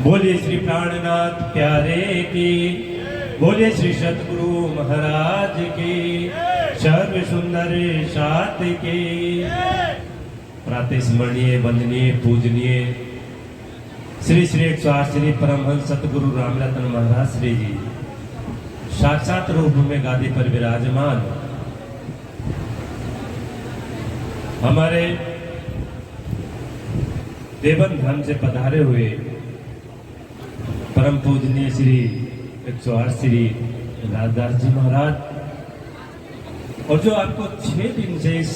बोलिए श्री प्राणनाथ प्यारे की, बोलिए श्री सतगुरु महाराज की, सर्व सुंदर सात की। प्रातः स्मरणीय वंदनीय पूजनीय श्री श्री 108 श्री परमहंस सतगुरु रामरतन महाराज श्री जी साक्षात रूप में गादी पर विराजमान हमारे देवन धाम से पधारे हुए परम पूजनीय श्री 108 श्री राजदास जी महाराज, और जो आपको 6 दिन से इस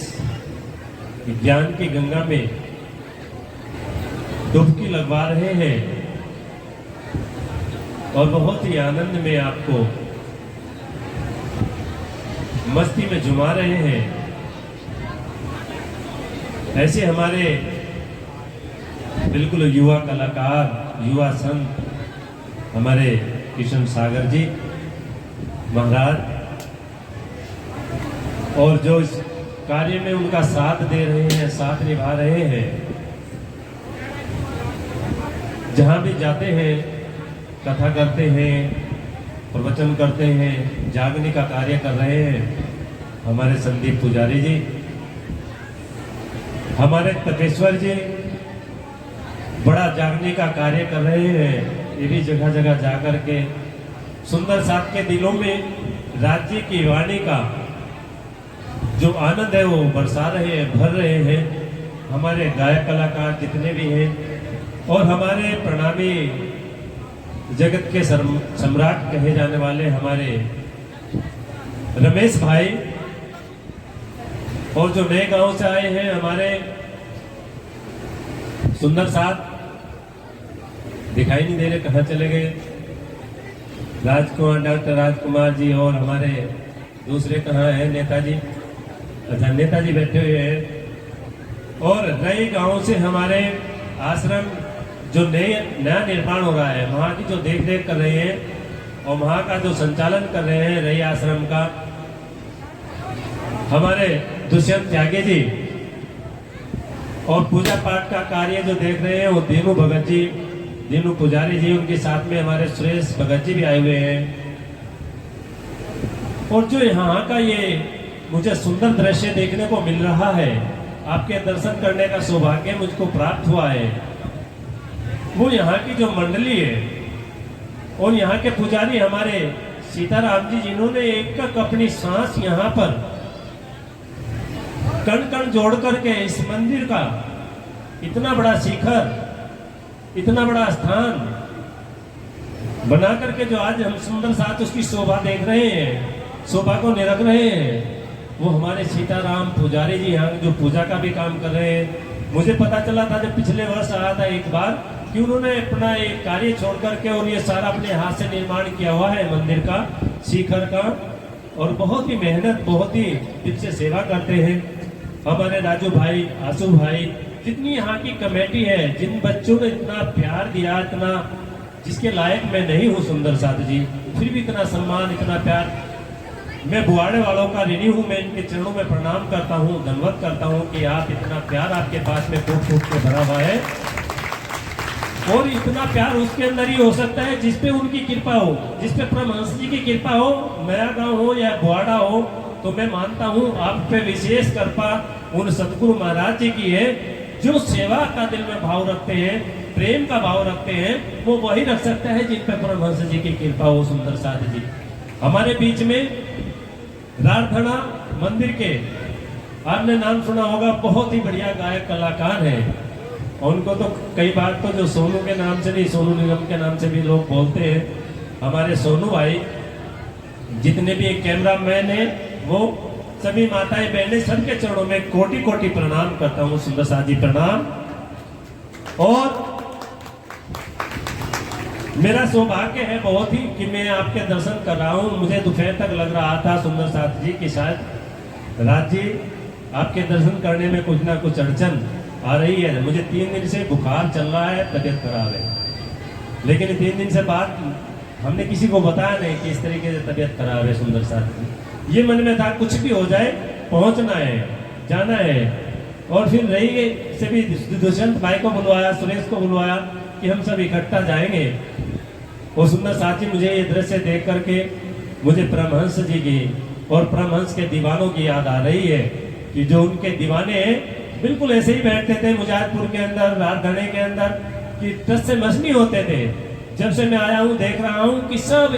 ज्ञान की गंगा में डुबकी लगवा रहे हैं और बहुत ही आनंद में आपको मस्ती में झुमा रहे हैं। ऐसे हमारे बिल्कुल युवा कलाकार, युवा संत हमारे किशन सागर जी महाराज, और जो इस कार्य में उनका साथ दे रहे हैं, साथ निभा रहे हैं। जहां भी जाते हैं कथा करते हैं, प्रवचन करते हैं, जागने का कार्य कर रहे हैं हमारे संदीप पुजारी जी, हमारे तपेश्वर जी बड़ा जागने का कार्य कर रहे हैं। ये भी जगह जगह जाकर के सुंदर साथ के दिलों में राज्य की वाणी का जो आनंद है वो बरसा रहे हैं, भर रहे हैं। हमारे गायक कलाकार जितने भी हैं और हमारे प्रणामी जगत के सम्राट कहे जाने वाले हमारे रमेश भाई, और जो नए गांव से आए हैं हमारे सुंदर साथ दिखाई नहीं दे रहे, कहाँ चले गए, राजकुमार, डॉक्टर राजकुमार जी, और हमारे दूसरे कहाँ हैं, नेताजी, अच्छा नेताजी बैठे हुए हैं। और नए गांव से हमारे आश्रम जो नया निर्माण हो रहा है, वहाँ की जो देख रेख कर रहे हैं और वहाँ का जो संचालन कर रहे हैं रई आश्रम का हमारे दुष्यंत त्यागी जी, और पूजा पाठ का कार्य जो देख रहे हैं वो दीनू भगत जी, दीनू पुजारी जी, उनके साथ में हमारे सुरेश भगत जी भी आए हुए हैं। और जो यहाँ का ये मुझे सुंदर दृश्य देखने को मिल रहा है, आपके दर्शन करने का सौभाग्य मुझको प्राप्त हुआ है, वो यहाँ की जो मंडली है और यहाँ के पुजारी हमारे सीताराम जी, जिन्होंने एक एक अपनी सांस यहाँ पर कण कण जोड़ करके इस मंदिर का इतना बड़ा शिखर, इतना बड़ा स्थान बना करके जो आज हम सुंदर साथ उसकी शोभा देख रहे हैं, शोभा को निरख रहे हैं, वो हमारे सीताराम पुजारी जी यहाँ जो पूजा का भी काम कर रहे हैं। मुझे पता चला था जब पिछले वर्ष आया था एक बार कि उन्होंने अपना एक कार्य छोड़ करके और ये सारा अपने हाथ से निर्माण किया हुआ है मंदिर का, शिखर का, और बहुत ही मेहनत, बहुत ही दिल से सेवा करते हैं। हमारे राजू भाई, आसू भाई, जितनी यहाँ की कमेटी है, जिन बच्चों ने इतना प्यार दिया, इतना जिसके लायक मैं नहीं हूँ सुंदर साथ जी, फिर भी इतना सम्मान, इतना प्यार, मैं बुआड़े वालों का ऋणी हूँ। मैं इनके चरणों में प्रणाम करता हूँ, धन्यवाद करता हूँ कि आप इतना प्यार आपके पास में फूट फूट के भरा हुआ है, और इतना प्यार उसके अंदर ही हो सकता है जिस पे उनकी कृपा हो, जिस पे परमहंस जी की कृपा हो। नया गांव हो या बुआड़ा हो, तो मैं मानता हूँ आप पे विशेष कृपा उन सतगुरु महाराज जी की है, जो सेवा का दिल में भाव रखते हैं, प्रेम का भाव रखते हैं, वो वही रख सकता है जिन पे परमहंस जी की कृपा हो। सुंदर साथ जी हमारे बीच में रारधना मंदिर के, आपने नाम सुना होगा, बहुत ही बढ़िया गायक कलाकार हैं। उनको तो कई बार तो जो सोनू के नाम से नहीं, सोनू निगम के नाम से भी लोग बोलते हैं। हमारे सोनू भाई, जितने भी कैमरा मैन है, वो सभी माताएं बहनें, सबके चरणों में कोटि कोटि प्रणाम करता हूँ। सुंदर साथ जी प्रणाम। और मेरा सौभाग्य है बहुत ही कि मैं आपके दर्शन कर रहा हूँ। मुझे दोपहर तक लग रहा था सुंदर साथ जी कि शायद राज जी आपके दर्शन करने में कुछ ना कुछ अड़चन आ रही है। मुझे 3 दिन से बुखार चल रहा है, तबीयत खराब है, लेकिन 3 दिन से बाद हमने किसी को बताया नहीं कि इस तरीके से तबीयत खराब है। सुंदर साथ जी, ये मन में था कुछ भी हो जाए, पहुंचना है, जाना है। और फिर रही से भी दुष्यंत भाई को बुलवाया, सुरेश को बुलवाया, कि हम सब इकट्ठा जाएंगे। वो सुंदर साथ जी, मुझे ये दृश्य देख करके मुझे परमहंस जी की और परमहंस के दीवानों की याद आ रही है कि जो उनके दीवाने बिल्कुल ऐसे ही बैठते थे मुजाहिदपुर के अंदर, राजधानी के अंदर, कि टस से मस नहीं होते थे। जब से मैं आया हूँ देख रहा हूँ कि सब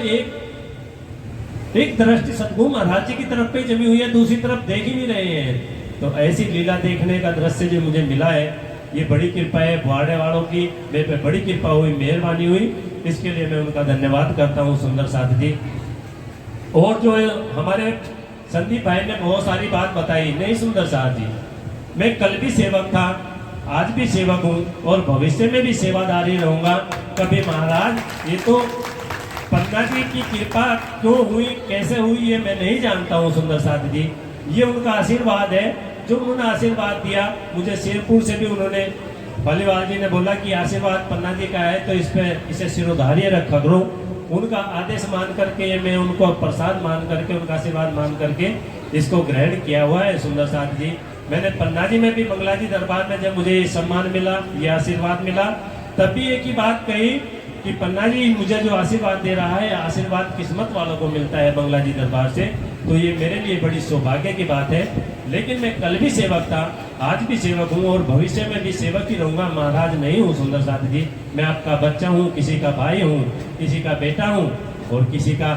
एक दृष्टि सतगुरु महाराज जी की तरफ पे जमी हुई है, दूसरी तरफ देख ही नहीं रहे हैं। तो ऐसी लीला देखने का दृश्य जो मुझे मिला है, ये बड़ी कृपा है बुआड़े वालों की, मेरे पे बड़ी कृपा हुई, मेहरबानी हुई। इसके लिए मैं उनका धन्यवाद करता हूँ सुंदर साथ जी। और जो हमारे संदीप भाई ने बहुत सारी बात बताई, नहीं सुंदर साथ जी, मैं कल भी सेवक था, आज भी सेवक हूँ और भविष्य में भी सेवादारी रहूंगा। कभी महाराज, ये तो पन्ना जी की कृपा क्यों हुई, कैसे हुई, ये मैं नहीं जानता हूँ सुंदर साथ जी। ये उनका आशीर्वाद है जो उन्होंने आशीर्वाद दिया मुझे। शेरपुर से भी उन्होंने, पालीवाल जी ने बोला कि आशीर्वाद पन्ना जी का है तो इसे सिरोधार्य रखा करो। उनका आदेश मान करके, मैं उनको प्रसाद मान करके, उनका आशीर्वाद मान करके इसको ग्रहण किया हुआ है सुंदर साथ जी। मैंने पन्ना जी में भी, मंगला जी दरबार में जब मुझे ये सम्मान मिला, ये आशीर्वाद मिला, तब भी एक ही बात कही कि पन्ना जी मुझे जो आशीर्वाद दे रहा है, आशीर्वाद किस्मत वालों को मिलता है मंगला जी दरबार से, तो ये मेरे लिए बड़ी सौभाग्य की बात है। लेकिन मैं कल भी सेवक था, आज भी सेवक हूँ और भविष्य में भी सेवक ही रहूंगा। महाराज नहीं हूँ सुंदर साथ जी, मैं आपका बच्चा हूँ, किसी का भाई हूँ, किसी का बेटा हूँ और किसी का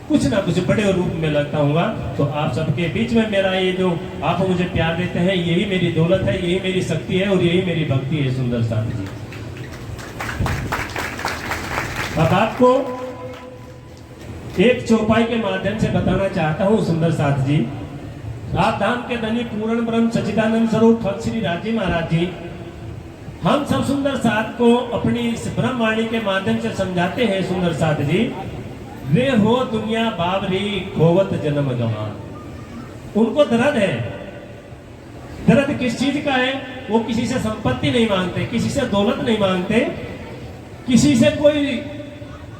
कुछ ना कुछ बड़े रूप में लगता हूँगा। तो आप सबके बीच में मेरा ये जो आप मुझे प्यार देते हैं, यही मेरी दौलत है, यही मेरी शक्ति है और यही मेरी भक्ति है सुंदर साथ जी। अब आपको एक चौपाई के माध्यम से बताना चाहता हूं सुंदर साथ जी। आप धाम के धनी पूर्ण ब्रह्म सच्चिदानंद स्वरूप ठग श्री राजी महाराज जी, हम सब सुंदर साथ को अपनी इस ब्रह्मवाणी के माध्यम से समझाते हैं सुंदर साथ जी। वे हो दुनिया बावरी खोवत जन्म गंवार। उनको दर्द है। दर्द किस चीज का है? वो किसी से संपत्ति नहीं मांगते, किसी से दौलत नहीं मांगते, किसी से कोई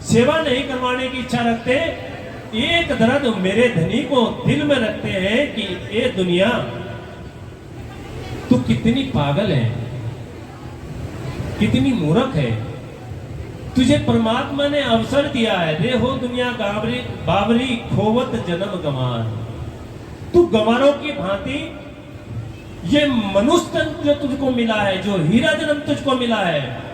सेवा नहीं करवाने की इच्छा रखते। एक दर्द मेरे धनी को दिल में रखते हैं कि ये दुनिया तू कितनी पागल है, कितनी मूर्ख है। तुझे परमात्मा ने अवसर दिया है, रे हो दुनिया बावरी खोवत जन्म गंवार। तू गंवारों की भांति ये मनुष्य तन जो तुझको मिला है, जो हीरा जन्म तुझको मिला है,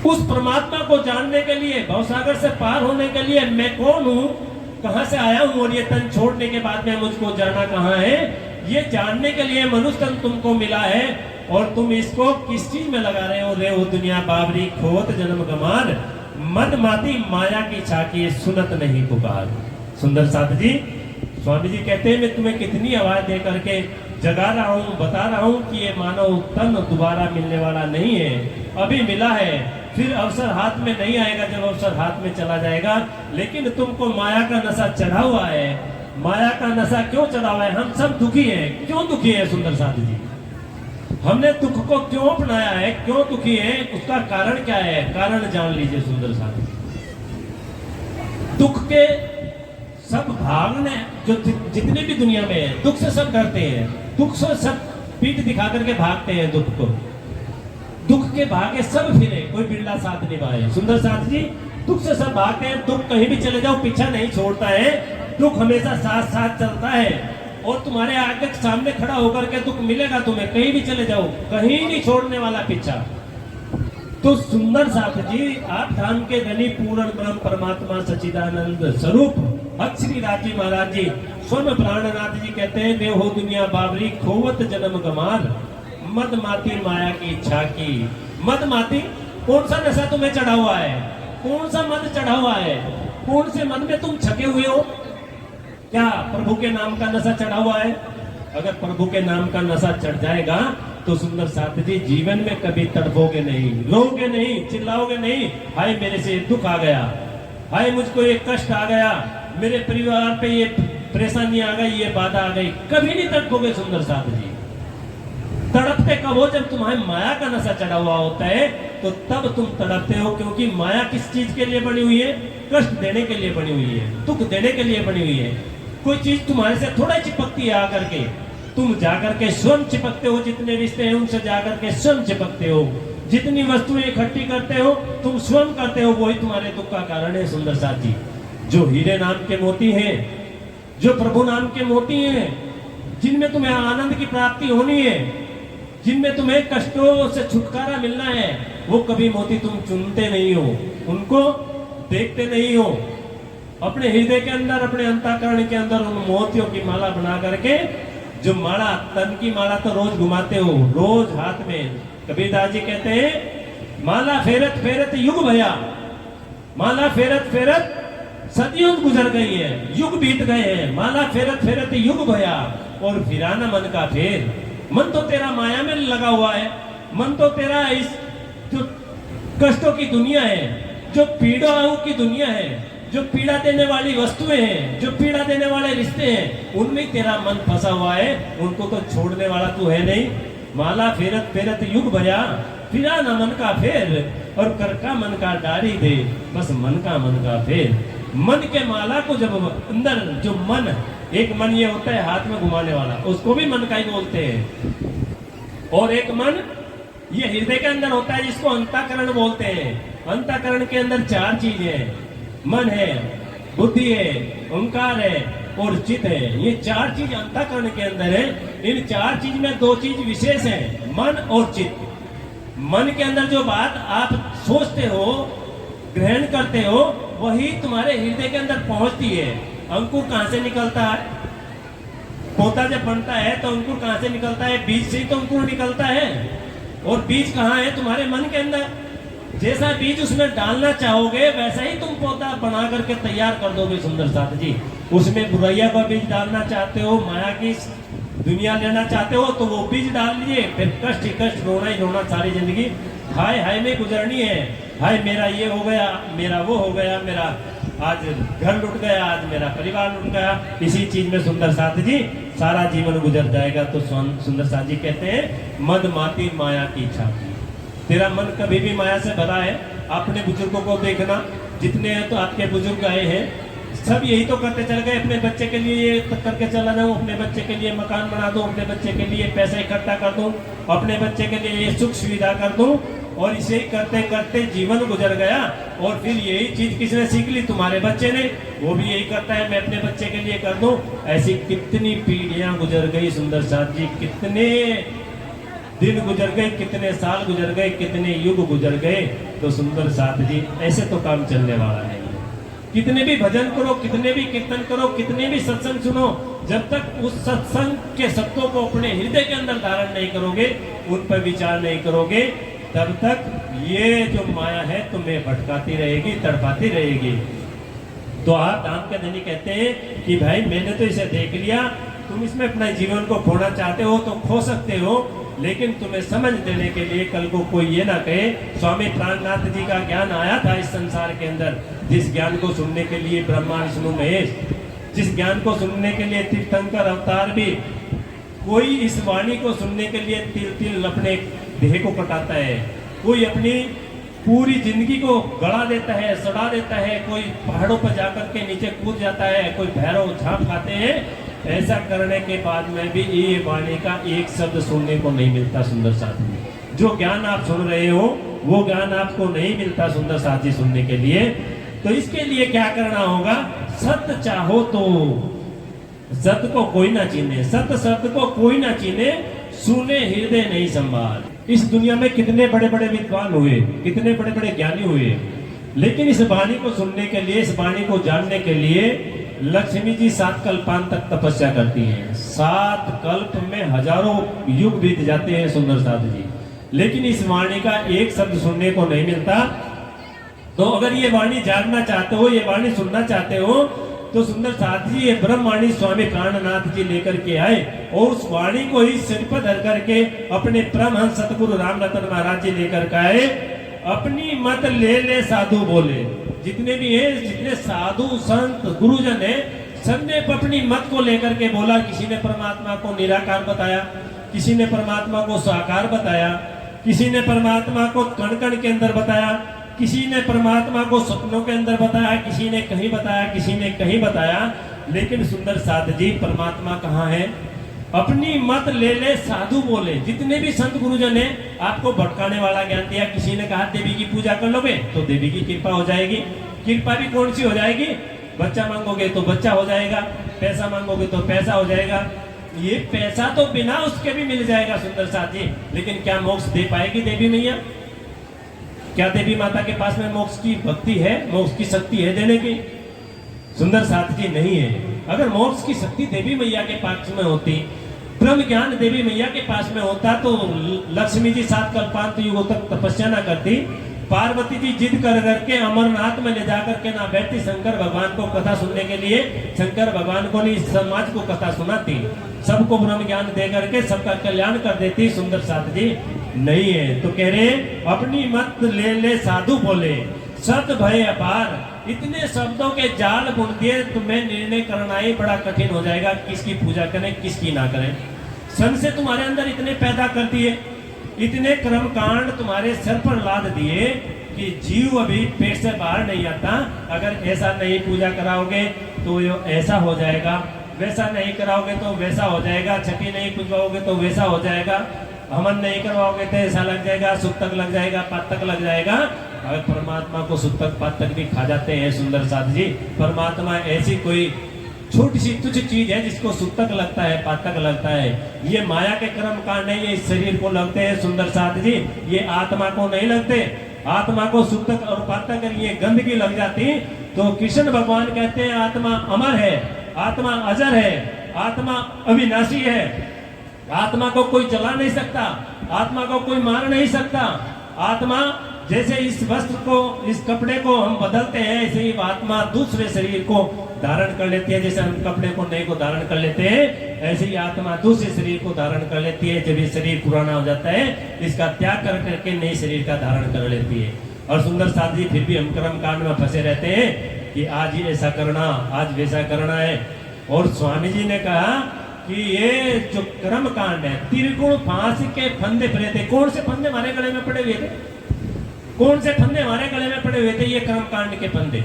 उस परमात्मा को जानने के लिए, भवसागर से पार होने के लिए मैं कौन हूं, कहां से आया हूं और ये तन छोड़ने के बाद में मुझको जाना कहां है, ये जानने के लिए मनुष्य तन तुमको मिला है। और तुम इसको किस चीज में लगा रहे हो? रे वो दुनिया बावरी खोवत जन्म गंवार, मद माती माया की छाकी सुनत नहीं पुकार। सुंदर साथ जी, स्वामी जी कहते हैं मैं तुम्हें कितनी आवाज दे करके जगा रहा हूं, बता रहा हूं कि ये मानव तन दोबारा मिलने वाला नहीं है, अभी मिला है, फिर अवसर हाथ में नहीं आएगा। जब अवसर हाथ में चला जाएगा, लेकिन तुमको माया का नशा चढ़ा हुआ है। माया का नशा क्यों चढ़ा हुआ है? हम सब दुखी हैं। क्यों दुखी है सुंदर साथ जी? हमने दुख को क्यों अपनाया है, क्यों दुखी है, उसका कारण क्या है? कारण जान लीजिए सुंदर साथ जी। दुख के सब भागने, जो जितने भी दुनिया में है, दुख से सब डरते हैं, दुख से सब पीठ दिखा करके भागते हैं दुख को। दुख के भागे सब फिरे, कोई बिरला साथ निभाए। सुंदर साथ जी, दुख से सब भागते हैं, दुख कहीं भी चले जाओ पीछा नहीं छोड़ता है, दुख हमेशा साथ साथ चलता है और तुम्हारे आगे सामने खड़ा होकर के दुख मिलेगा तुम्हें, कहीं भी चले जाओ, कहीं नहीं छोड़ने वाला पीछा। तो सुंदर साथ जी, आप धाम के धनी पूर्ण ब्रह्म परमात्मा सच्चिदानंद स्वरूप भक्त श्री राजी महाराज जी, स्वयं प्राणनाथ जी कहते हैं, देव हो दुनिया बावरी खोवत जन्म गंवार, मद माती माया की इच्छा की। मद माती, कौन सा नशा तुम्हें चढ़ा हुआ है? कौन सा मद चढ़ा हुआ है? कौन से मद में तुम छके हुए हो? क्या प्रभु के नाम का नशा चढ़ा हुआ है? अगर प्रभु के नाम का नशा चढ़ जाएगा तो सुंदर साथ जी, जीवन में कभी तड़पोगे नहीं, रोगे नहीं, चिल्लाओगे नहीं, हाय मेरे से दुख आ गया, हाय मुझको ये कष्ट आ गया, मेरे परिवार पे ये परेशानी आ गई, ये बाधा आ गई, कभी नहीं तड़पोगे सुंदर साथ जी। तड़पते कब हो? जब तुम्हारे माया का नशा चढ़ा हुआ होता है तो तब तुम तड़पते हो, क्योंकि माया किस चीज के लिए बनी हुई है? कष्ट देने के लिए बनी हुई है, दुख देने के लिए बनी हुई है। कोई चीज तुम्हारे से थोड़ा चिपकती है आकर के, तुम जाकर के स्वयं चिपकते हो, जितने रिश्ते हैं उनसे जाकर के स्वयं चिपकते हो, जितनी वस्तुएं इकट्ठी करते हो तुम स्वयं करते हो, वही तुम्हारे दुख का कारण है सुंदर साथ जी। जो हीरे नाम के मोती हैं, जो प्रभु नाम के मोती हैं, जिनमें तुम्हें आनंद की प्राप्ति होनी है, जिनमें तुम्हें कष्टों से छुटकारा मिलना है, वो कभी मोती तुम चुनते नहीं हो, उनको देखते नहीं हो। अपने हृदय के अंदर, अपने अंतःकरण के अंदर उन मोतियों की माला बना करके, जो माला, तन की माला तो रोज घुमाते हो, रोज हाथ में। कबीरदास जी कहते हैं माला फेरत फेरत युग भया, माला फेरत फेरत सदियों गुजर गई है, युग बीत गए हैं, माला फेरत फेरत युग भया और फिराना मन का फेर। मन तो तेरा माया में लगा हुआ है, मन तो तेरा इस जो कष्टों की दुनिया है, जो पीड़ाओं की दुनिया है, जो पीड़ा देने वाली वस्तुएं हैं, जो पीड़ा देने वाले रिश्ते हैं, उनमें तेरा मन फंसा हुआ है, उनको तो छोड़ने वाला तू है नहीं। माला फेरत फेरत युग भया, फिरा न मन का फेर, और कर का मन का डारी दे, बस मन का फेर। मन के माला को जब अंदर, जो मन, एक मन ये होता है हाथ में घुमाने वाला, उसको भी मन का ही बोलते हैं, और एक मन ये हृदय के अंदर होता है जिसको अंतःकरण बोलते हैं। अंतःकरण के अंदर चार चीजें हैं, मन है, बुद्धि है, ओंकार है और चित्त है। ये चार चीज अंतःकरण के अंदर है। इन चार चीज में दो चीज विशेष है, मन और चित्त। मन के अंदर जो बात आप सोचते हो, ग्रहण करते हो, वही तुम्हारे हृदय के अंदर पहुंचती है। अंकुर कहां से निकलता है? पौधा जब बनता है तो अंकुर कहां से निकलता है? बीज से ही तो अंकुर निकलता है। और बीज कहाँ है? तुम्हारे मन के अंदर। जैसा बीज उसमें डालना चाहोगे वैसा ही तुम पौधा बना करके तैयार कर दोगे सुंदर साथ जी। उसमें बुराइया का बीज डालना चाहते हो, माया की दुनिया लेना चाहते हो, तो वो बीज डाल लिए, फिर कष्ट ही कष्ट, रोना ही रोना सारी जिंदगी, हाय हाय में गुजरनी है। हाय मेरा ये हो गया, मेरा वो हो गया, मेरा आज घर लुट गया, आज मेरा परिवार लुट गया। इसी चीज में सुंदर साथ जी सारा जीवन गुजर जाएगा। तो सुंदर साथ जी कहते हैं मद माती माया की छाती। तेरा मन कभी भी माया से भरा है। अपने बुजुर्गों को देखना, जितने हैं तो आपके बुजुर्ग आए हैं, सब यही तो करते चल गए। अपने बच्चे के लिए ये करके चला जाऊं, अपने बच्चे के लिए मकान बना दूं, अपने बच्चे के लिए पैसा इकट्ठा कर दूं, अपने बच्चे के लिए ये सुख सुविधा कर दूं, और इसे करते करते जीवन गुजर गया। और फिर यही चीज किसने सीख ली? तुम्हारे बच्चे ने। वो भी यही करता है, मैं अपने बच्चे के लिए कर दूं। ऐसी कितनी पीढ़ियां गुजर गई सुंदर साथ जी, कितने दिन गुजर गए, कितने साल गुजर गए, कितने युग गुजर गए। तो सुंदर साथ जी ऐसे तो काम चलने वाला है। कितने भी भजन करो, कितने भी कीर्तन करो, कितने भी सत्संग सुनो, जब तक उस सत्संग के शब्दों को अपने हृदय के अंदर धारण नहीं करोगे, उन पर विचार नहीं करोगे, तब तक ये जो माया है तुम्हें भटकाती रहेगी, तड़पाती रहेगी। तो आप दाम के धनी कहते हैं कि भाई मैंने तो इसे देख लिया, तुम इसमें अपने जीवन को खोना चाहते हो तो खो सकते हो, लेकिन तुम्हें समझ देने के लिए कल को कोई ये ना कहे स्वामी प्राणनाथ जी का ज्ञान आया था इस संसार के अंदर, जिस ज्ञान को सुनने के लिए ब्रह्मा विष्णु महेश, जिस ज्ञान को सुनने के लिए तीर्थंकर अवतार भी, कोई इस वाणी को सुनने के लिए तिल तिल अपने देह को कटाता है, कोई अपनी पूरी जिंदगी को गड़ा देता है, सड़ा देता है, कोई पहाड़ों पर जाकर के नीचे कूद जाता है, कोई भैरव झांप खाते हैं। ऐसा करने के बाद में भी ये वाणी का एक शब्द सुनने को नहीं मिलता सुंदर साथी। जो ज्ञान आप सुन रहे हो वो ज्ञान आपको नहीं मिलता सुंदर साथी सुनने के लिए। तो इसके लिए क्या करना होगा? सत्य चाहो तो सत्य को कोई ना चीने, सत्य शब्द को कोई ना चीने, सुने हृदय नहीं संभाल। इस दुनिया में कितने बड़े बड़े विद्वान हुए, कितने बड़े बड़े ज्ञानी हुए, लेकिन इस वाणी को सुनने के लिए, इस वाणी को जानने के लिए लक्ष्मी जी 7 कल्पांत तक तपस्या करती हैं। 7 कल्प में हजारों युग बीत जाते हैं सुंदर साथ जी, लेकिन इस वाणी का एक शब्द सुनने को नहीं मिलता। तो अगर ये वाणी जानना चाहते हो, ये वाणी सुनना चाहते हो, तो सुंदर साथ जी ये ब्रह्मवाणी स्वामी प्राणनाथ जी लेकर के आए, और उस वाणी को ही सिर पर धर करके अपने परमहंस सतगुरु रामरतन महाराज जी लेकर के आए। अपनी मत ले ले साधु बोले, जितने भी हैं, जितने साधु संत गुरुजन है, सबने अपनी मत को लेकर के बोला। किसी ने परमात्मा को निराकार बताया, किसी ने परमात्मा को साकार बताया, किसी ने परमात्मा को कण कण के अंदर बताया, किसी ने परमात्मा को सपनों के अंदर बताया, किसी ने कहीं बताया, किसी ने कहीं बताया। लेकिन सुंदर साथ जी परमात्मा कहाँ है? अपनी मत ले ले साधु बोले। जितने भी संत गुरुजन है आपको भटकाने वाला ज्ञान दिया। किसी ने कहा देवी की पूजा कर लोगे तो देवी की कृपा हो जाएगी। कृपा भी कौन सी हो जाएगी? बच्चा मांगोगे तो बच्चा हो जाएगा, पैसा मांगोगे तो पैसा हो जाएगा। ये पैसा तो बिना उसके भी मिल जाएगा सुंदर साथ जी, लेकिन क्या मोक्ष दे पाएगी देवी मैया? क्या देवी माता के पास में मोक्ष की भक्ति है, मोक्ष की शक्ति है देने की? सुंदर साथ जी नहीं है। अगर मोक्ष की शक्ति देवी मैया के पास में होती, ब्रह्म ज्ञान देवी मैया के पास में होता, तो लक्ष्मी जी 7 कल्पांत युगों तक तपस्या ना करती। पार्वती जी जिद कर करके अमरनाथ में ले जाकर के ना बैठती शंकर भगवान को कथा सुनने के लिए। शंकर भगवान को नहीं, समाज को कथा सुनाती, सबको ब्रह्म ज्ञान दे करके सबका कल्याण कर देती। सुंदर साथ जी नहीं है। तो कह रहे अपनी मत ले ले साधु बोले, सत भय अपार। इतने शब्दों के जाल बुन दिए, तुम्हें निर्णय करना ही बड़ा कठिन हो जाएगा, किसकी पूजा करें किसकी ना करें। सन से तुम्हारे अंदर इतने पैदा कर दिए, इतने कर्म कांड तुम्हारे सर पर लाद दिए कि जीव अभी पेट से बाहर नहीं आता। अगर ऐसा नहीं पूजा कराओगे तो ऐसा हो जाएगा, वैसा नहीं कराओगे तो वैसा हो जाएगा, छठी नहीं पूजवाओगे तो वैसा हो जाएगा, हवन नहीं करवाओगे तो ऐसा लग जाएगा, सुतक लग जाएगा, पातक लग जाएगा। अगर परमात्मा को सुतक पातक भी खा जाते हैं सुंदर साथ जी। परमात्मा ऐसी कोई छोटी सी तुच्छ चीज है जिसको सुतक लगता है, पातक लगता है। ये माया के कर्म कांड नहीं, ये इस शरीर को लगते हैं सुंदर साथ जी, ये आत्मा को नहीं लगते। आत्मा को सुतक और पातक अगर ये गंदगी लग जाती तो कृष्ण भगवान कहते हैं आत्मा अमर है, आत्मा अजर है, आत्मा अविनाशी है, आत्मा को कोई जला नहीं सकता, आत्मा को कोई मार नहीं सकता। आत्मा जैसे इस वस्त्र को, इस कपड़े को हम बदलते हैं, ऐसे ही आत्मा दूसरे शरीर को धारण कर लेती है। जैसे हम कपड़े को नए को धारण कर लेते हैं, ऐसे ही आत्मा दूसरे शरीर को धारण कर लेती है। जब ये शरीर पुराना हो जाता है, इसका त्याग कर करके नए शरीर का धारण कर लेती है। और सुंदर साथ जी फिर भी हम कर्म कांड में फंसे रहते हैं कि आज ही ऐसा करना, आज वैसा करना है। और स्वामी जी ने कहा कि ये जो कर्म कांड है, त्रिगुण फांसी के फंदे पड़े थे। कौन से फंदे हमारे गले में पड़े हुए थे? कौन से फंदे हमारे गले में पड़े हुए थे? ये कर्म कांड के फंदे।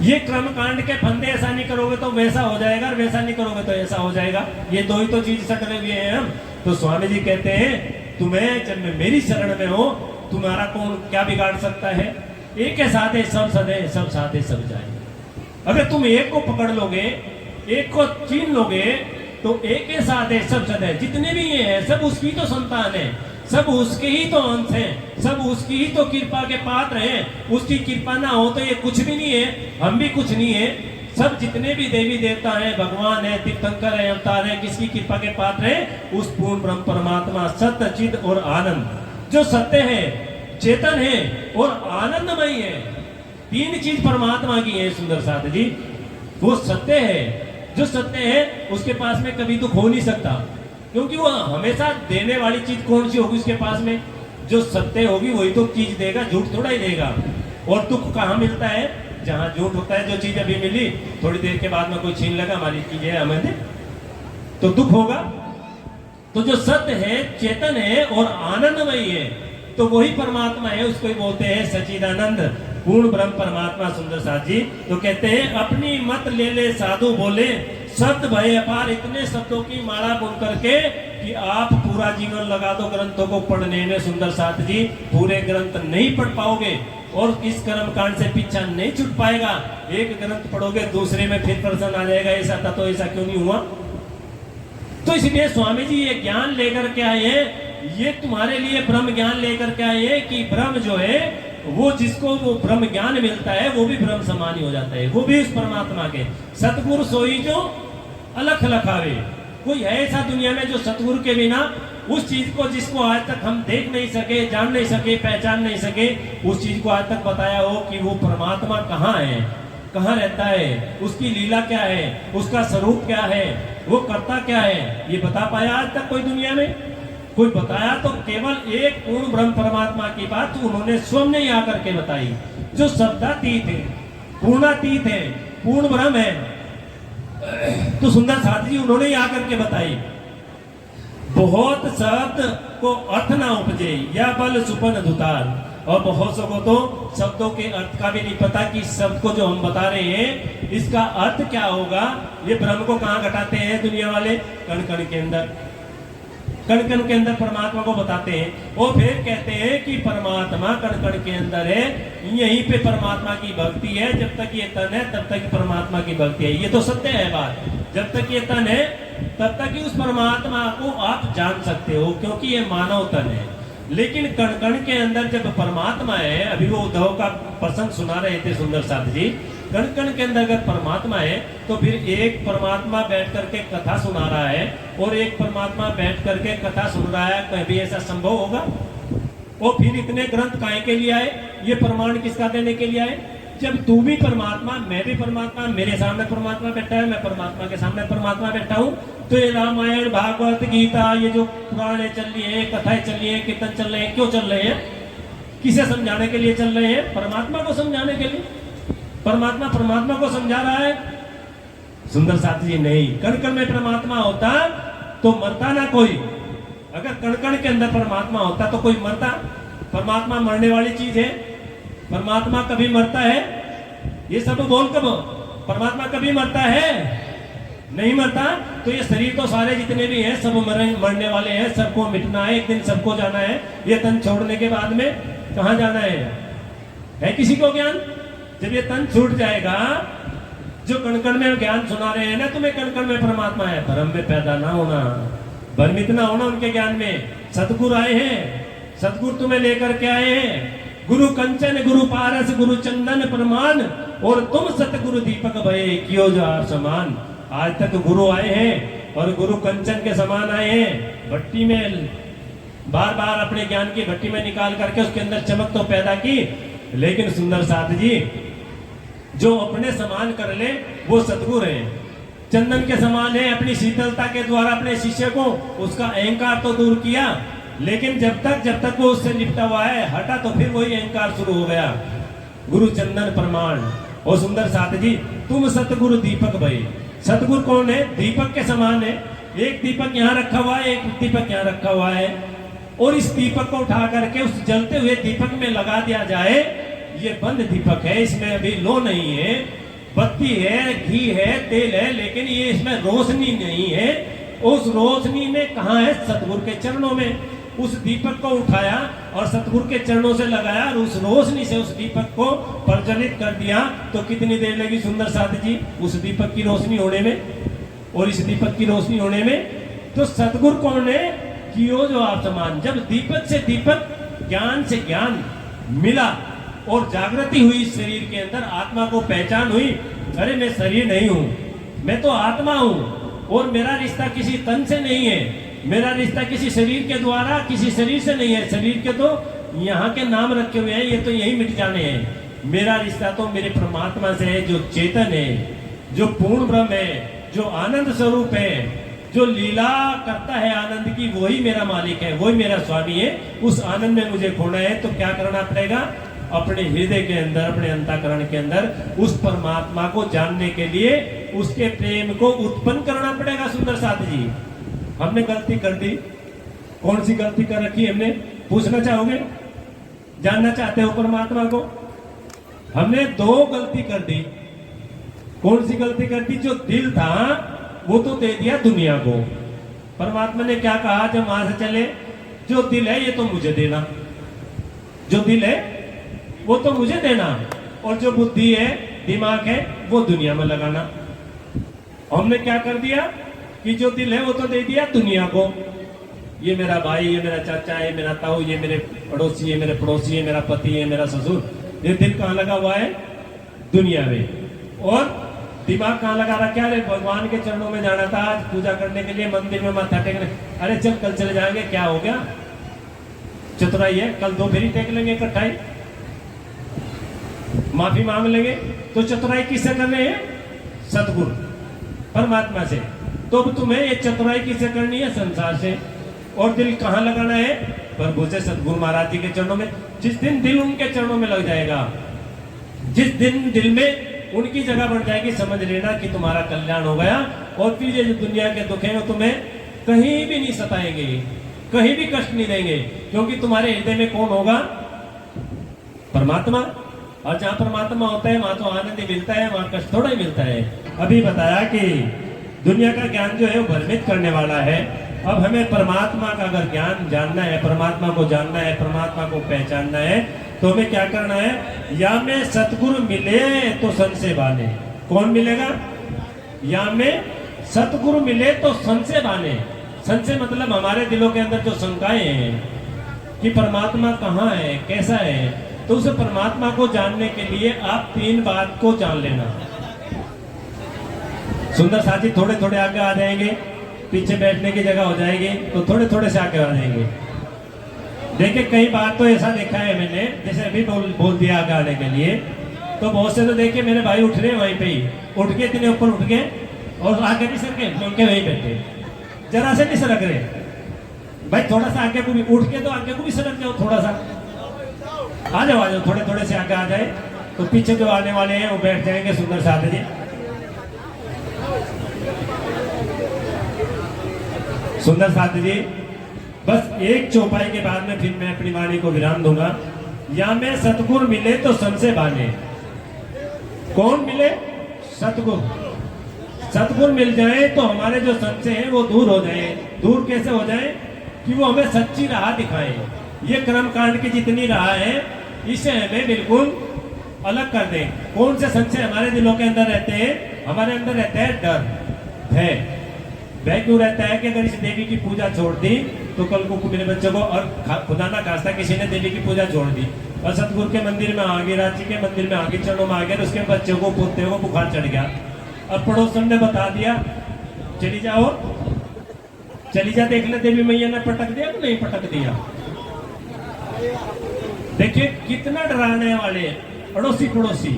ये कर्म कांड के फंदे, ऐसा नहीं करोगे तो वैसा हो जाएगा, और वैसा नहीं करोगे तो ऐसा हो जाएगा। ये दो ही तो चीज सकले हुए हैं हम। तो स्वामी जी कहते हैं तुम्हें जब मैं मेरी शरण में हो, तुम्हारा कौन क्या बिगाड़ सकता है? एक के साथ है सब सदे, सब साथ है सब जाए। अगर तुम एक को पकड़ लोगे, एक को छीन लोगे, तो एक के साथ है सब सदे। जितने भी ये हैं सब उसकी तो संतान है, सब उसके ही तो अंश हैं, सब उसकी ही तो कृपा के पात्र हैं। उसकी कृपा ना हो तो ये कुछ भी नहीं है, हम भी कुछ नहीं है। सब जितने भी देवी देवता हैं, भगवान है, तीर्थंकर है, अवतार है, किसकी कृपा के पात्र है? उस पूर्ण ब्रह्म परमात्मा सत्य चिद और आनंद, जो सत्य है, चेतन है और आनंदमय है। तीन चीज परमात्मा की है सुंदर साथ जी। वो सत्य है, जो सत्य है उसके पास में कभी दुख हो नहीं सकता, क्योंकि वो हमेशा देने वाली चीज कौन सी होगी उसके पास में? जो सत्य होगी वही तो चीज देगा, झूठ थोड़ा ही देगा। और दुख कहाँ मिलता है? जहां झूठ होता है। जो चीज अभी मिली, थोड़ी देर के बाद में कोई छीन लगा, हमारी चीज है हमें दे, तो दुख होगा। तो जो सत्य है, चेतन है और आनंदमय है, तो वही परमात्मा है। उसको ही बोलते हैं सच्चिदानंद पूर्ण ब्रह्म परमात्मा। सुंदर साथ जी तो कहते हैं अपनी मत ले ले साधु बोले, शब्द भय अपार। इतने शब्दों की माला बुन करके कि आप पूरा जीवन लगा दो ग्रंथों को पढ़ने में सुंदर साथ जी, पूरे ग्रंथ नहीं पढ़ पाओगे और इस कर्म कांड से पीछा नहीं छूट पाएगा। एक ग्रंथ पढ़ोगे, दूसरे में फिर प्रश्न आ जाएगा, ऐसा था तो ऐसा क्यों नहीं हुआ? तो इसलिए स्वामी जी ये ज्ञान लेकर के आए हैं, ये तुम्हारे लिए ब्रह्म ज्ञान लेकर के आए हैं कि ब्रह्म जो है वो, जिसको वो ब्रह्म ज्ञान मिलता है वो भी ब्रह्म समान ही हो जाता है, वो भी उस परमात्मा के। सतगुरु सोई जो अलख लखावे। कोई है ऐसा दुनिया में जो सतगुरु के बिना उस चीज को, जिसको आज तक हम देख नहीं सके, जान नहीं सके, पहचान नहीं सके, उस चीज को आज तक बताया हो कि वो परमात्मा कहाँ है, कहाँ रहता है, उसकी लीला क्या है, उसका स्वरूप क्या है, वो करता क्या है, ये बता पाया आज तक कोई दुनिया में? कोई बताया तो केवल एक पूर्ण ब्रह्म परमात्मा की बात उन्होंने स्वयं ने आकर के बताई, जो शब्दातीत है, पूर्णातीत है, पूर्ण ब्रह्म है। तो सुंदर साथ जी उन्होंने ही आकर के बताई। बहुत शब्द को अर्थ ना उपजे, या बल सुपन धुतार। और बहुत को तो शब्दों के अर्थ का भी नहीं पता कि इस शब्द को जो हम बता रहे हैं इसका अर्थ क्या होगा। ये ब्रह्म को कहाँ घटाते हैं दुनिया वाले? कण कण के अंदर, कण कण के अंदर परमात्मा को बताते हैं। और फिर कहते हैं कि परमात्मा कण कण के अंदर है, यहीं पे परमात्मा की भक्ति है। जब तक ये तन है तब तक परमात्मा की भक्ति है। ये तो सत्य है बात। जब तक ये तन है तब तक ही उस परमात्मा को आप जान सकते हो, क्योंकि ये मानव तन है। लेकिन कण कण के अंदर जब परमात्मा है, अभी वो उद्धव का प्रसंग सुना रहे थे सुंदर साथ जी, कण कण के अंदर अगर परमात्मा है तो फिर एक परमात्मा बैठ करके कथा सुना रहा है और एक परमात्मा बैठ करके कथा सुन रहा है, कभी ऐसा संभव होगा? और फिर इतने ग्रंथ काहे के लिए आए? ये प्रमाण किसका देने के लिए आए? जब तू भी परमात्मा, मैं भी परमात्मा, मेरे सामने परमात्मा बैठा है, मैं परमात्मा के सामने परमात्मा बैठा हूँ, तो ये रामायण भागवत गीता ये जो पुराणे चल रही है, कथाएं चल रही है, कीर्तन चल रहे हैं, क्यों चल रहे हैं? किसे समझाने के लिए चल रहे हैं? परमात्मा को समझाने के लिए। परमात्मा परमात्मा को समझा रहा है। सुंदर साथी जी नहीं, कण कण में परमात्मा होता तो मरता ना कोई। अगर कण कण के अंदर परमात्मा होता तो कोई मरता? परमात्मा मरने वाली चीज है? परमात्मा कभी मरता है? ये सब बोल कब? परमात्मा कभी मरता है? नहीं मरता। तो ये शरीर तो सारे जितने भी हैं सब मरने वाले हैं, सबको मिटना है, एक दिन सबको जाना है। ये तन छोड़ने के बाद में कहाँ जाना है किसी को ज्ञान? जब ये तन छूट जाएगा, जो कण कण में ज्ञान सुना रहे हैं ना तुम्हें, कण कण में परमात्मा है, भ्रम में पैदा ना होना, भ्रमित ना होना उनके ज्ञान में। सतगुरु आए हैं, सतगुरु तुम्हें लेकर के आए हैं। गुरु कंचन गुरु पारस गुरु चंदन प्रमाण, और तुम सतगुरु दीपक भये कियो जो समान। आज तक गुरु आए हैं और गुरु कंचन के समान आए हैं, भट्टी में बार बार अपने ज्ञान की भट्टी में निकाल करके उसके अंदर चमक तो पैदा की। लेकिन सुंदर साथ जी, जो अपने समान कर ले वो सतगुरु है। चंदन के समान है, अपनी शीतलता के द्वारा अपने शिष्य को उसका अहंकार तो दूर किया, लेकिन जब तक वो उससे निपटा हुआ है, हटा तो फिर वही अहंकार शुरू हो गया। गुरु चंदन प्रमाण। और सुंदर साथ जी, तुम सतगुरु दीपक भई। सतगुरु कौन है? दीपक के समान है। एक दीपक यहाँ रखा हुआ है, एक दीपक यहाँ रखा हुआ है, और इस दीपक को उठा करके उस जलते हुए दीपक में लगा दिया जाए। ये बंद दीपक है, इसमें अभी लो नहीं है, बत्ती है, घी है, तेल है, लेकिन ये इसमें रोशनी नहीं है। उस रोशनी में कहाँ है? सतगुरु के चरणों में। उस दीपक को उठाया और सतगुरु के चरणों से लगाया और उस रोशनी से उस दीपक को प्रज्वलित कर दिया। तो कितनी देर लगी सुंदर साथ जी उस दीपक की रोशनी होने में और इस दीपक की रोशनी होने में? तो सतगुरु कौन है? कियो जो आप समान। जब दीपक से दीपक, ज्ञान से ज्ञान मिला और जागृति हुई शरीर के अंदर, आत्मा को पहचान हुई, अरे मैं शरीर नहीं हूं, मैं तो आत्मा हूं और मेरा रिश्ता किसी तन से नहीं है, मेरा रिश्ता किसी शरीर के द्वारा, किसी शरीर से नहीं है। शरीर के तो यहाँ के नाम रखे हुए हैं, ये तो यही मिट जाने हैं। मेरा रिश्ता तो मेरे परमात्मा से है, जो चेतन है, जो पूर्ण ब्रह्म है, जो आनंद स्वरूप है, जो लीला करता है आनंद की, वही मेरा मालिक है, वही मेरा स्वामी है। उस आनंद में मुझे खोना है तो क्या करना पड़ेगा? अपने हृदय के अंदर, अपने अंतःकरण के अंदर उस परमात्मा को जानने के लिए उसके प्रेम को उत्पन्न करना पड़ेगा। सुंदर साथ जी, हमने गलती कर दी। कौन सी गलती कर रखी हमने? पूछना चाहोगे? जानना चाहते हो परमात्मा को? हमने दो गलती कर दी। कौन सी गलती कर दी? जो दिल था वो तो दे दिया दुनिया को। परमात्मा ने क्या कहा जब वहां से चले? जो दिल है ये तो मुझे देना, जो दिल है वो तो मुझे देना, और जो बुद्धि है, दिमाग है, वो दुनिया में लगाना। हमने क्या कर दिया कि जो दिल है वो तो दे दिया दुनिया को। ये मेरा भाई, ये मेरा चाचा, ये मेरा ताऊ, ये मेरे पड़ोसी, ये मेरे पड़ोसी, ये मेरा पति, ये मेरा ससुर। ये दिल कहाँ लगा हुआ है? दुनिया में। और दिमाग कहाँ लगा रखा है? भगवान के चरणों में जाना था आज पूजा करने के लिए, मंदिर में माथा टेकने। अरे चल कल चले जाएंगे, क्या हो गया? चतुराई है, कल दो फेरी टेक लेंगे इकट्ठाई, माफी मांग लेंगे। तो चतुराई किससे कर रहे हैं? सतगुरु परमात्मा से। तो तुम्हें ये चतुराई किससे करनी है? संसार से। और दिल कहाँ लगाना है? प्रभु से, सतगुरु महाराज जी के चरणों में। जिस दिन दिल उनके चरणों में लग जाएगा, जिस दिन दिल में उनकी जगह बढ़ जाएगी, समझ लेना कि तुम्हारा कल्याण हो गया। और फिर ये जो दुनिया के दुख है वो तुम्हें कहीं भी नहीं सताएंगे, कहीं भी कष्ट नहीं देंगे, क्योंकि तुम्हारे हृदय में कौन होगा? परमात्मा, और जहाँ परमात्मा होता है वहां तो आनंद ही मिलता है, वहां कष्ट थोड़ा ही मिलता है। अभी बताया कि दुनिया का ज्ञान जो है वो भ्रमित करने वाला है। अब हमें परमात्मा का अगर ज्ञान जानना है, परमात्मा को जानना है, परमात्मा को पहचानना है, तो हमें क्या करना है? या में सतगुरु मिले तो संशय बाने। कौन मिलेगा? या में सतगुरु मिले तो संशय बाने। संशय मतलब हमारे दिलों के अंदर जो शंकाएं हैं कि परमात्मा कहाँ है, कैसा है, तो उस परमात्मा को जानने के लिए आप 3 बात को जान लेना। सुंदर साथी थोड़े थोड़े आगे आ जाएंगे, पीछे बैठने की जगह हो जाएगी, तो थोड़े थोड़े से आगे आ जाएंगे। देखिए कई बार तो ऐसा देखा है मैंने, जैसे अभी बोल दिया आगे आने के लिए, तो बहुत से तो देखिए मेरे भाई उठ रहे हैं वहीं पे ही, उठ के इतने ऊपर उठ गए और आगे नहीं सर के उनके वहीं बैठे, जरा से नहीं सरक रहे। भाई थोड़ा सा आगे को भी उठ के, तो आगे को भी सरक जाओ, थोड़ा सा आ जाओ थोड़े थोड़े से आगे आ जाए, तो पीछे जो आने वाले हैं वो बैठ जाएंगे। सुंदर साथी जी, सुंदर साथी जी, बस एक चौपाई के बाद में फिर मैं अपनी वाणी को विराम दूंगा। या में सतगुरु मिले तो संशय बाने। कौन मिले? सतगुरु। सतगुरु मिल जाए तो हमारे जो संशय हैं वो दूर हो जाए। दूर कैसे हो जाए? कि वो हमें सच्ची राह दिखाएं। ये कर्म कांड की जितनी राह है इसे हमें बिल्कुल अलग कर दें। कौन से संशय हमारे दिलों के अंदर रहते हैं? हमारे अंदर रहता है डर, भय। भय क्यों रहता है? कि अगर इस देवी की पूजा छोड़ दी तो कल को मेरे बच्चों को, और खुदा ना खास्ता किसी ने देवी की पूजा छोड़ दी और सतगुरु के मंदिर में आ गए, रांची के मंदिर में आ गए, चरणों में आ गए, तो उसके बच्चों को, पोते को बुखार चढ़ गया। अब पड़ोसन ने बता दिया चली जाओ, चली जा देख ले देवी मैया ने पटक दिया कि नहीं पटक दिया। देखिए कितना डराने वाले अड़ोसी पड़ोसी।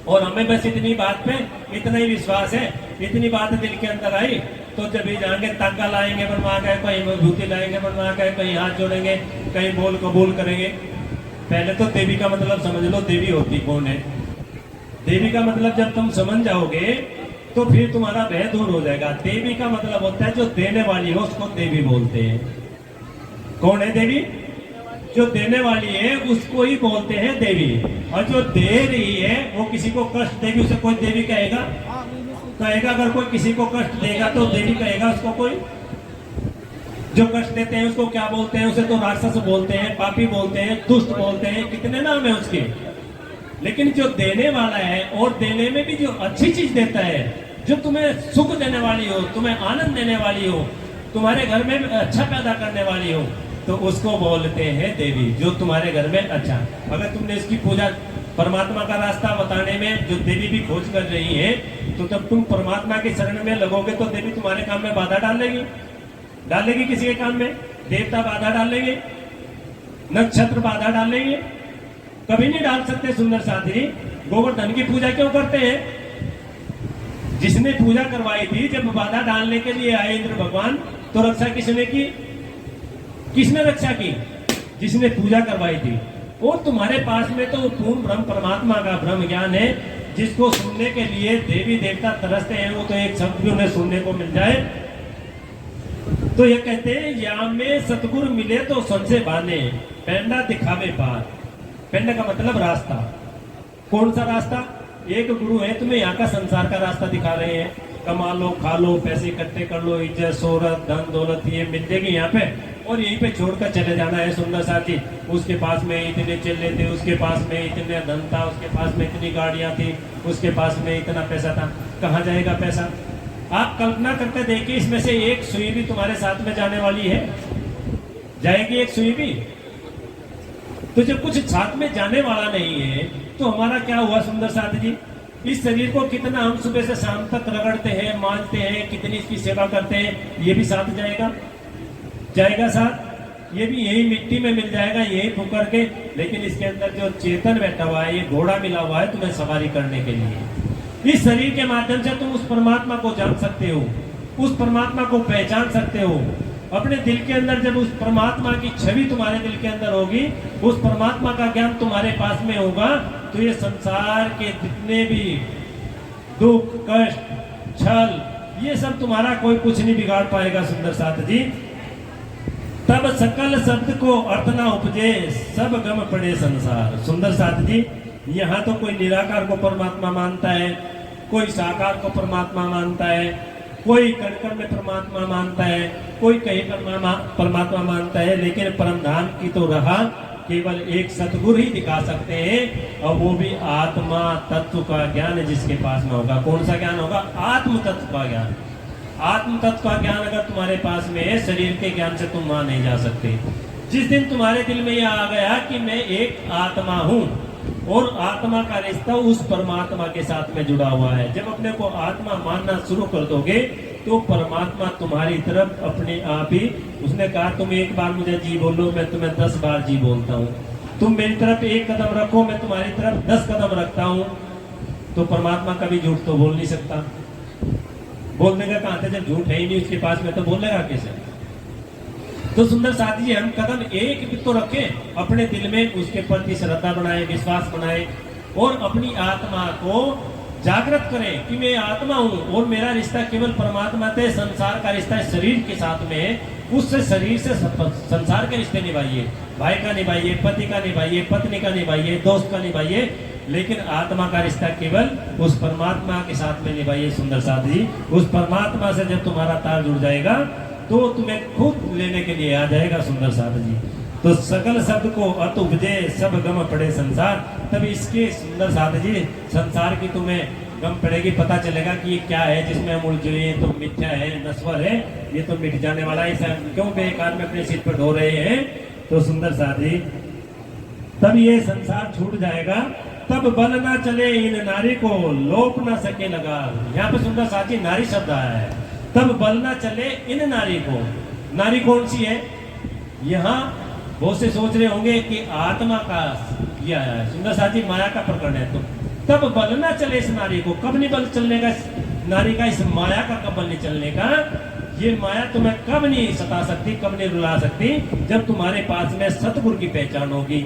और हमें बस इतनी बात पे इतना ही विश्वास है, इतनी बात दिल के अंदर आई तो जब भी जाएंगे ताका लाएंगे बनवा के, कहीं विभूति लाएंगे बनवा के, कहीं हाथ जोड़ेंगे, कहीं बोल कबूल करेंगे। पहले तो देवी का मतलब समझ लो, देवी होती कौन है। देवी का मतलब जब तुम समझ जाओगे तो फिर तुम्हारा भय दूर हो जाएगा। देवी का मतलब होता है जो देने वाली हो, उसको देवी बोलते हैं। कौन है देवी? जो देने वाली है उसको ही बोलते हैं देवी। और जो दे रही है वो किसी को कष्ट देगी, उसे कोई देवी कहेगा? कहेगा? अगर कोई किसी को कष्ट देगा तो देवी कहेगा उसको कोई? जो कष्ट देते हैं उसको क्या बोलते हैं? उसे तो राक्षस बोलते हैं, पापी बोलते हैं, दुष्ट बोलते हैं, कितने नाम है उसके। लेकिन जो देने वाला है, और देने में भी जो अच्छी चीज देता है, जो तुम्हें सुख देने वाली हो, तुम्हें आनंद देने वाली हो, तुम्हारे घर में अच्छा पैदा करने वाली हो, तो उसको बोलते हैं देवी। जो तुम्हारे घर में अच्छा, अगर तुमने इसकी पूजा परमात्मा का रास्ता बताने में जो देवी भी खोज कर रही है, तो जब तुम परमात्मा की शरण में लगोगे तो देवी तुम्हारे काम में बाधा डालेगी? डालेगी किसी के काम में? देवता बाधा डालेंगे, नक्षत्र बाधा डालेंगे? कभी नहीं डाल सकते। सुंदर साथी, गोवर्धन की पूजा क्यों करते हैं? जिसने पूजा करवाई थी, जब बाधा डालने के लिए आए इंद्र भगवान, तो रक्षा किसने की? किसने रक्षा की? जिसने पूजा करवाई थी। और तुम्हारे पास में तो पूर्ण ब्रह्म परमात्मा का ब्रह्म ज्ञान है, जिसको सुनने के लिए देवी देवता तरसते हैं। वो तो एक शब्द भी उन्हें सुनने को मिल जाए। तो ये कहते हैं या में सतगुरु मिले तो संशय बाने, पेंडा दिखावे पार। पेंडा का मतलब रास्ता। कौन सा रास्ता? एक गुरु है तुम्हें यहाँ का संसार का रास्ता दिखा रहे हैं, कमा लो, खा लो, पैसे इकट्ठे कर लो, इज्जत शोहरत धन दौलत ये मिल जाएगी यहाँ पे, और यहीं पे छोड़कर चले जाना है। सुंदर साथी, उसके पास में इतने चेले थे, उसके पास में इतने धन था, उसके पास में इतनी गाड़ियां थी, उसके पास में इतना पैसा था। कहाँ जाएगा पैसा? आप कल्पना करके देखिए, इसमें से एक सुई भी तुम्हारे साथ में जाने वाली है? जाएगी एक सुई भी? तो जब कुछ साथ में जाने वाला नहीं है तो हमारा क्या हुआ? सुंदर साथी जी, इस शरीर को कितना हम सुबह से शाम तक रगड़ते हैं, मांजते हैं, कितनी इसकी सेवा करते हैं, ये भी साथ जाएगा? जाएगा साथ? ये भी यही मिट्टी में मिल जाएगा, यही फुकर के। लेकिन इसके अंदर जो चेतन बैठा हुआ है, ये घोड़ा मिला हुआ है तुम्हें सवारी करने के लिए। इस शरीर के माध्यम से तुम उस परमात्मा को जान सकते हो, उस परमात्मा को पहचान सकते हो। अपने दिल के अंदर जब उस परमात्मा की छवि तुम्हारे दिल के अंदर होगी, उस परमात्मा का ज्ञान तुम्हारे पास में होगा, तो ये संसार के जितने भी दुख, कष्ट, छल, ये सब तुम्हारा कोई कुछ नहीं बिगाड़ पाएगा। सुंदर साथ जी, तब सकल शब्द को अर्थ ना उपजे, सब गम पड़े संसार। सुंदर साथ जी, यहाँ तो कोई निराकार को परमात्मा मानता है, कोई साकार को परमात्मा मानता है, कोई कण में परमात्मा मानता है, कोई कहीं परमात्मा मानता है, लेकिन परम धाम की तो रहा केवल एक सतगुरु ही दिखा सकते हैं, और वो भी आत्मा तत्व का ज्ञान जिसके पास में होगा। कौन सा ज्ञान होगा? आत्म तत्व का ज्ञान। आत्म तत्व का ज्ञान अगर तुम्हारे पास में है, शरीर के ज्ञान से तुम वहां नहीं जा सकते। जिस दिन तुम्हारे दिल में यह आ गया कि मैं एक आत्मा हूं और आत्मा का रिश्ता उस परमात्मा के साथ में जुड़ा हुआ है, जब अपने को आत्मा मानना शुरू कर दोगे तो परमात्मा तुम्हारी तरफ अपने आप ही, उसने कहा तुम एक बार मुझे जी बोलो, मैं तुम्हें 10 बार जी बोलता हूँ। तुम मेरी तरफ एक कदम रखो, मैं तुम्हारी तरफ 10 कदम रखता हूँ। तो परमात्मा कभी झूठ तो बोल नहीं सकता। बोलने का कहां था, जब झूठ है ही नहीं उसके पास में, तो बोलेगा कैसे? तो सुंदर साथी जी, हम कदम एक भी तो रखें अपने दिल में, उसके प्रति श्रद्धा बनाए, विश्वास बनाए, और अपनी आत्मा को जागृत करें कि मैं आत्मा हूं और मेरा रिश्ता केवल परमात्मा से, संसार का रिश्ता शरीर के साथ में है, उससे शरीर से संसार के रिश्ते निभाइए, भाई का निभाइए, पति का निभाइए, पत्नी का निभाइए, दोस्त का निभाइए, लेकिन आत्मा का रिश्ता केवल उस परमात्मा के साथ में निभाइए। सुंदर साथ जी, उस परमात्मा से जब तुम्हारा तार जुड़ जाएगा तो तुम्हें खुद लेने के लिए आ जाएगा। सुंदर साथ जी, तो सकल शब्द को अर्थ उपजे, सब गम पड़े संसार। तब इसके सुंदर साथ जी, संसार की तुम्हें गम पड़ेगी, पता चलेगा कि ये क्या है जिसमें हम उलझे, ये तो मिथ्या है, नश्वर है, ये तो मिट जाने वाला है, इसे क्यों बेकार में अपने सिर पर ढो रहे हैं। तो सुंदर साथ जी, तब ये संसार छूट जाएगा, तब बल ना चले इन नारी को, लोप ना सके लगा। यहाँ पे सुंदर साथ जी नारी शब्द आया है, तब बल ना चले इन नारी को। नारी कौन सी है? यहाँ बहुत से सोच रहे होंगे कि आत्मा का किया है। सुंदर साथ जी, माया का प्रकरण है। तो तब बल ना चले इस नारी को, कब नहीं बल चलने का नारी का, इस माया का कब बल नहीं चलने का? ये माया तुम्हें कब नहीं सता सकती, कब नहीं रुला सकती? जब तुम्हारे पास में सतगुरु की पहचान होगी,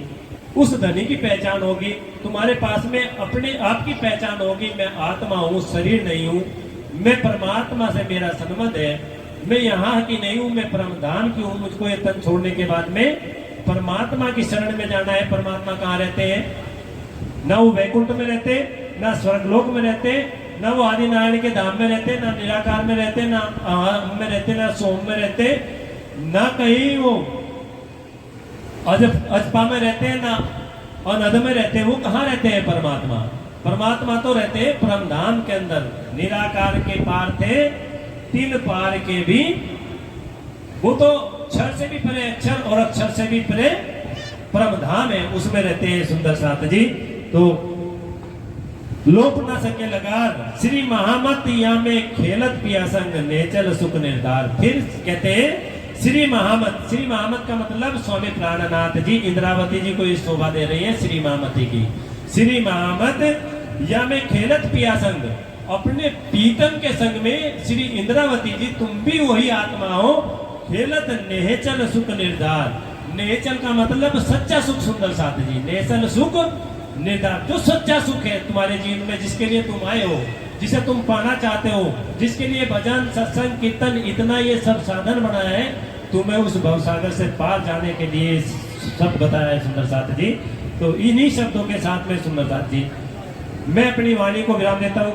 उस धनी की पहचान होगी, तुम्हारे पास में अपने आप की पहचान होगी, मैं आत्मा हूँ, शरीर नहीं हूँ, मैं परमात्मा से मेरा संबंध है, मैं यहाँ की नहीं हूँ, मैं परमधाम की हूँ। मुझको ये तन छोड़ने के बाद में परमात्मा की शरण में जाना है। परमात्मा कहाँ रहते हैं? ना वो वैकुंठ में रहते, ना स्वर्गलोक में रहते, ना वो आदि नारायण के धाम में रहते, ना निराकार में रहते, ना अहम में रहते, ना सोम में रहते, ना कहीं वो अजपा में रहते हैं, ना अनद में रहते हैं। वो कहाँ रहते हैं? परमात्मा। परमात्मा तो रहते हैं परमधाम के अंदर। निराकार के पार थे, 3 पार के भी, वो तो क्षर से भी परे अक्षर और अक्षर से भी परे परमधाम है, उसमें रहते हैं। सुंदर साथ जी, तो लोप ना सके लगार, श्री महामतिया में खेलत पिया संग, नेचल सुख निर्धार। फिर कहते हैं श्री महामत। श्री महामत का मतलब स्वामी प्राणनाथ जी इंद्रावती जी को इस शोभा दे रही है श्री महामती की। श्री महामत या में खेलत पिया संग, अपने पीतम के संग में श्री इंद्रावती जी तुम भी वही आत्मा हो। खेलत नेचल सुख निर्धार। नेचल का मतलब सच्चा सुख। सुंदर साथ जी, नेचल सुख निर्धार, जो सच्चा सुख है तुम्हारे जीवन में, जिसके लिए तुम आए हो, जिसे तुम पाना चाहते हो, जिसके लिए भजन सत्संग कीर्तन इतना ये सब साधन बनाया है, तुम्हें उस भवसागर से पार जाने के लिए सब बताया है। सुंदर साथ जी, तो इन्हीं शब्दों के साथ में सुंदर साथ जी मैं अपनी वाणी को विराम देता हूँ।